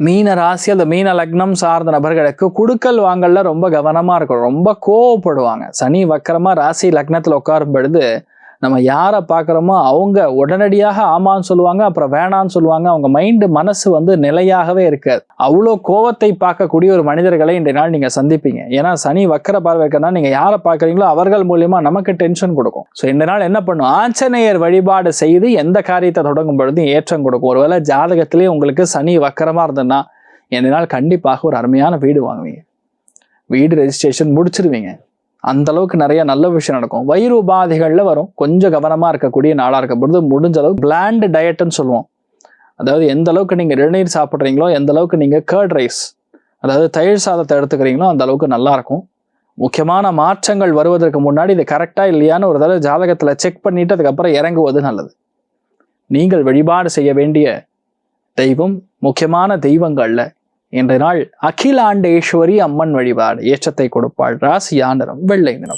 மீன ராசி அந்த மீன லக்னம் சார்ந்த நபர்களுக்கு குடுக்கல் வாங்கல்ல ரொம்ப கவனமா இருக்கும். ரொம்ப கோவப்படுவாங்க. சனி வக்கரமா ராசி லக்னத்துல உட்காரும் பொழுது நம்ம யாரை பார்க்குறோமோ அவங்க உடனடியாக ஆமான்னு சொல்லுவாங்க, அப்புறம் வேணான்னு சொல்லுவாங்க. அவங்க மைண்டு மனசு நிலையாகவே இருக்காது. அவ்வளோ கோவத்தை பார்க்கக்கூடிய ஒரு மனிதர்களை இன்றைய நாள் நீங்க சந்திப்பீங்க. ஏன்னா சனி வக்கர பார்வை இருக்கிறதுனால நீங்க யாரை பார்க்குறீங்களோ அவர்கள் மூலியமா நமக்கு டென்ஷன் கொடுக்கும். ஸோ இந்த நாள் என்ன பண்ணும், ஆஞ்சநேயர் வழிபாடு செய்து எந்த காரியத்தை தொடங்கும் பொழுது ஏற்றம் கொடுக்கும். ஒருவேளை ஜாதகத்திலேயே உங்களுக்கு சனி வக்கரமா இருந்ததுன்னா இந்த நாள் கண்டிப்பாக ஒரு அருமையான வீடு வாங்குவீங்க. வீடு ரெஜிஸ்ட்ரேஷன் முடிச்சிருவீங்க. அந்த அளவுக்கு நிறைய நல்ல விஷயம் நடக்கும். வயிறு உபாதைகள்ல வரும். கொஞ்சம் கவனமா இருக்கக்கூடிய நாளா இருக்க பொழுது முடிஞ்ச அளவுக்கு பிளாண்ட் டயட்னு சொல்லுவோம். அதாவது எந்த அளவுக்கு நீங்க இளநீர் சாப்பிட்றீங்களோ, எந்த அளவுக்கு நீங்க கர்ட் ரைஸ் அதாவது தயிர் சாதத்தை எடுத்துக்கிறீங்களோ அந்த அளவுக்கு நல்லா இருக்கும். முக்கியமான மாற்றங்கள் வருவதற்கு முன்னாடி இது கரெக்டா இல்லையான்னு ஒரு தடவை ஜாதகத்துல செக் பண்ணிட்டு அதுக்கப்புறம் இறங்குவது நல்லது. நீங்கள் வழிபாடு செய்ய வேண்டிய தெய்வம், முக்கியமான தெய்வங்கள்ல இன்றைய நாள் அகிலாண்டேஸ்வரி அம்மன் வழிபாடு ஏற்றத்தை கொடுப்பாள். ராசியா நிறம் வெள்ளை நிறம்.